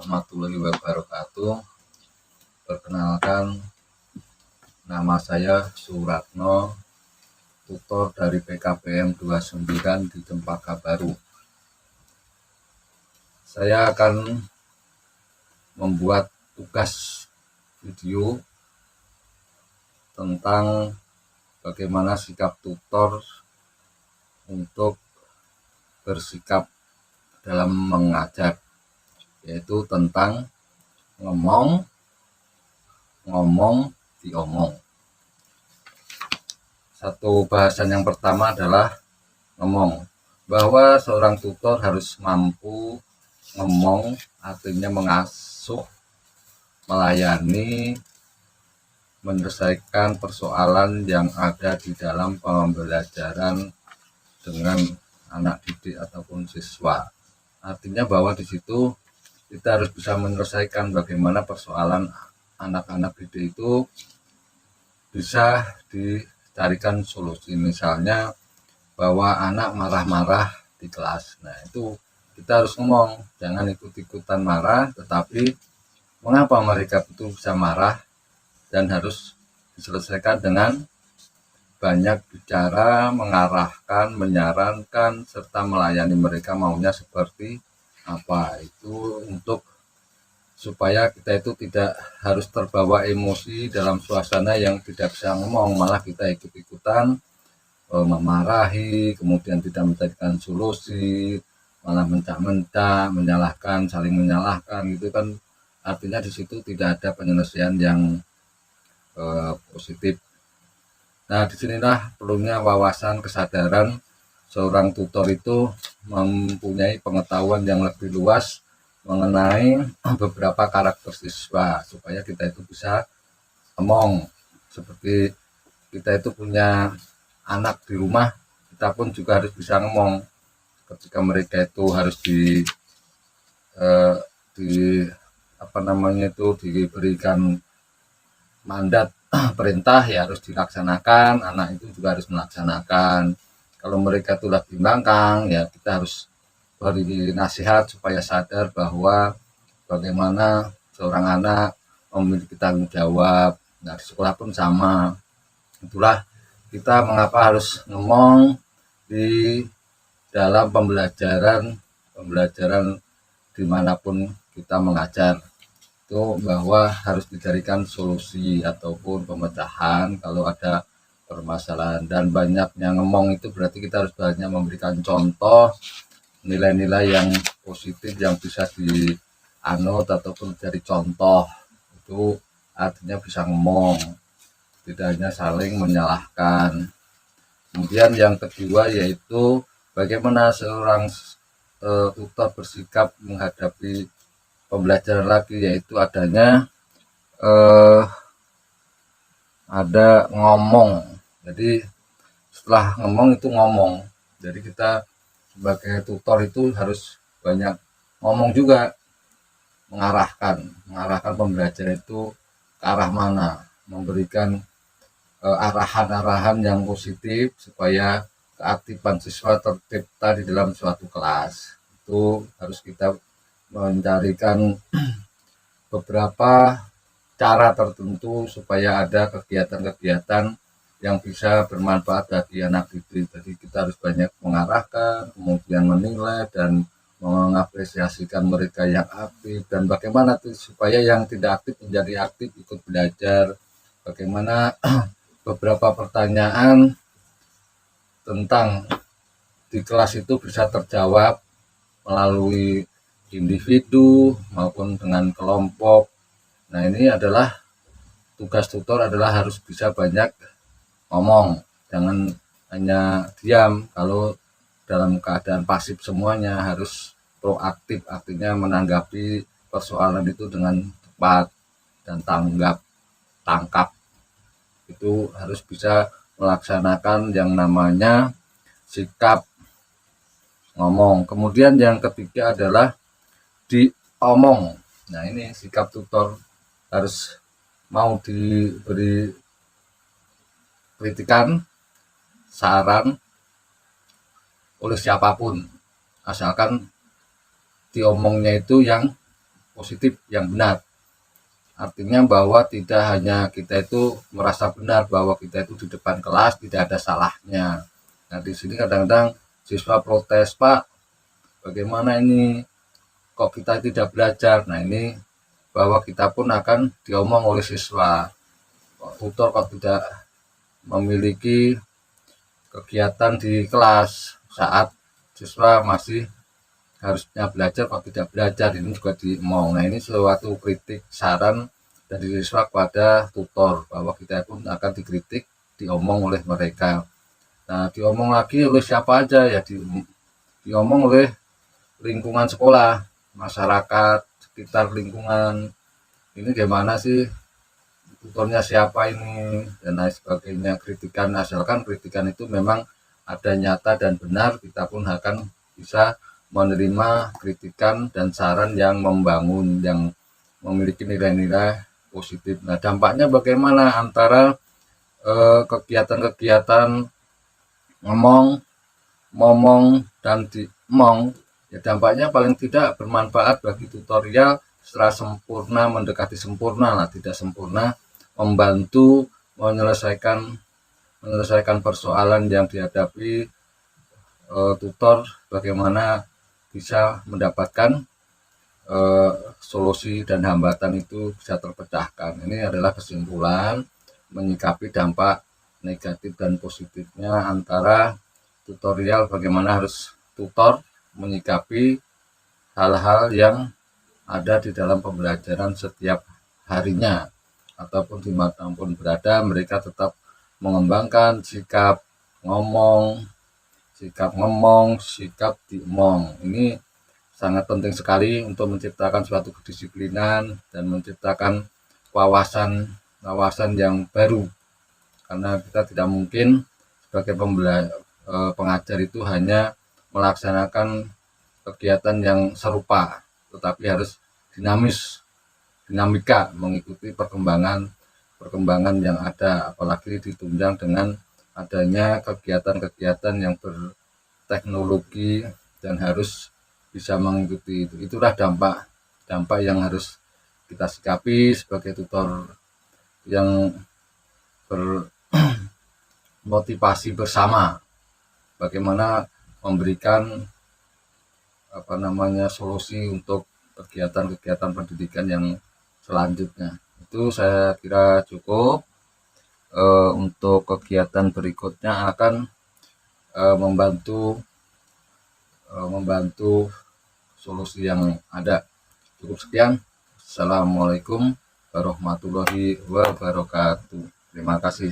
warahmatullahi wabarakatuh. Perkenalkan, nama saya Suratno, tutor dari PKBM 29 di Cempaka Baru. Saya akan membuat tugas video tentang bagaimana sikap tutor untuk bersikap dalam mengajar, yaitu tentang ngomong, diomong. Satu bahasan yang pertama adalah ngomong, bahwa seorang tutor harus mampu ngomong, artinya mengasuh, melayani, menyelesaikan persoalan yang ada di dalam pembelajaran dengan anak didik ataupun siswa. Artinya bahwa di situ kita harus bisa menyelesaikan bagaimana persoalan anak-anak didik itu bisa dicarikan solusi. Misalnya bahwa anak marah-marah di kelas. Nah, itu kita harus ngomong, jangan ikut-ikutan marah, tetapi mengapa mereka itu bisa marah dan harus diselesaikan dengan banyak bicara, mengarahkan, menyarankan, serta melayani mereka maunya seperti apa. Itu untuk supaya kita itu tidak harus terbawa emosi dalam suasana yang tidak bisa ngomong, malah kita ikut-ikutan memarahi, kemudian tidak mencarikan solusi, malah mencak-mencak, menyalahkan, saling menyalahkan, gitu kan. Artinya di situ tidak ada penyelesaian yang positif. Nah, disinilah perlunya wawasan, kesadaran seorang tutor itu mempunyai pengetahuan yang lebih luas mengenai beberapa karakter siswa, supaya kita itu bisa ngomong. Seperti kita itu punya anak di rumah, kita pun juga harus bisa ngomong. Ketika mereka itu harus diberikan mandat perintah, ya harus dilaksanakan, anak itu juga harus melaksanakan. Kalau mereka itu lagi bangkang, ya kita harus beri nasihat supaya sadar bahwa bagaimana seorang anak memiliki tanggung jawab. Nah, di sekolah pun sama. Itulah kita mengapa harus ngomong di dalam pembelajaran dimanapun kita mengajar. Itu bahwa harus dicarikan solusi ataupun pemecahan kalau ada permasalahan. Dan banyaknya ngomong itu berarti kita harus banyak memberikan contoh nilai-nilai yang positif yang bisa dianut ataupun dari contoh. Itu artinya bisa ngomong, tidak hanya saling menyalahkan. Kemudian yang kedua yaitu bagaimana seorang tutor bersikap menghadapi pembelajaran lagi, yaitu adanya ada ngomong. Jadi setelah ngomong itu ngomong. Jadi kita sebagai tutor itu harus banyak ngomong juga, mengarahkan pembelajaran itu ke arah mana, memberikan arahan-arahan yang positif supaya keaktifan siswa tercipta di dalam suatu kelas. Itu harus kita mencarikan beberapa cara tertentu supaya ada kegiatan-kegiatan yang bisa bermanfaat bagi anak didik. Jadi kita harus banyak mengarahkan, kemudian menilai dan mengapresiasikan mereka yang aktif, dan bagaimana tuh supaya yang tidak aktif menjadi aktif, ikut belajar. Bagaimana beberapa pertanyaan tentang di kelas itu bisa terjawab melalui individu maupun dengan kelompok. Nah, ini adalah tugas tutor, adalah harus bisa banyak ngomong, jangan hanya diam. Kalau dalam keadaan pasif semuanya, harus proaktif, artinya menanggapi persoalan itu dengan cepat dan tangkap. Itu harus bisa melaksanakan yang namanya sikap ngomong. Kemudian yang ketiga adalah diomong. Nah, ini sikap tutor harus mau diberi kritikan, saran oleh siapapun, asalkan diomongnya itu yang positif yang benar. Artinya bahwa tidak hanya kita itu merasa benar bahwa kita itu di depan kelas tidak ada salahnya. Nah, di sini kadang-kadang siswa protes, "Pak, bagaimana ini kok kita tidak belajar?" Nah, ini bahwa kita pun akan diomong oleh siswa. Kok tutor kok tidak memiliki kegiatan di kelas saat siswa masih harusnya belajar kok tidak belajar, ini juga diomong. Nah, ini suatu kritik saran dari siswa kepada tutor bahwa kita pun akan dikritik, diomong oleh mereka. Nah, diomong lagi oleh siapa aja ya, diomong oleh lingkungan sekolah, masyarakat sekitar lingkungan. Ini gimana sih, tutornya siapa ini, dan lain sebagainya. Kritikan, asalkan kritikan itu memang ada nyata dan benar, kita pun akan bisa menerima kritikan dan saran yang membangun, yang memiliki nilai-nilai positif. Nah, dampaknya bagaimana antara kegiatan-kegiatan ngomong, dan diomong, ya dampaknya paling tidak bermanfaat bagi tutorial setelah sempurna, mendekati sempurna lah, tidak sempurna, membantu menyelesaikan persoalan yang dihadapi tutor, bagaimana bisa mendapatkan solusi dan hambatan itu bisa terpecahkan. Ini adalah kesimpulan menyikapi dampak negatif dan positifnya antara tutorial, bagaimana harus tutor menyikapi hal-hal yang ada di dalam pembelajaran setiap harinya, ataupun dimanapun berada mereka tetap mengembangkan sikap ngomong, sikap diomong. Ini sangat penting sekali untuk menciptakan suatu kedisiplinan dan menciptakan wawasan yang baru, karena kita tidak mungkin sebagai pengajar itu hanya melaksanakan kegiatan yang serupa, tetapi harus dinamika mengikuti perkembangan yang ada, apalagi ditunjang dengan adanya kegiatan-kegiatan yang berteknologi dan harus bisa mengikuti itu. Itulah dampak yang harus kita sikapi sebagai tutor yang bermotivasi bersama, bagaimana memberikan solusi untuk kegiatan-kegiatan pendidikan yang selanjutnya. Itu saya kira cukup. Untuk kegiatan berikutnya akan membantu solusi yang ada. Cukup sekian. Assalamualaikum warahmatullahi wabarakatuh. Terima kasih.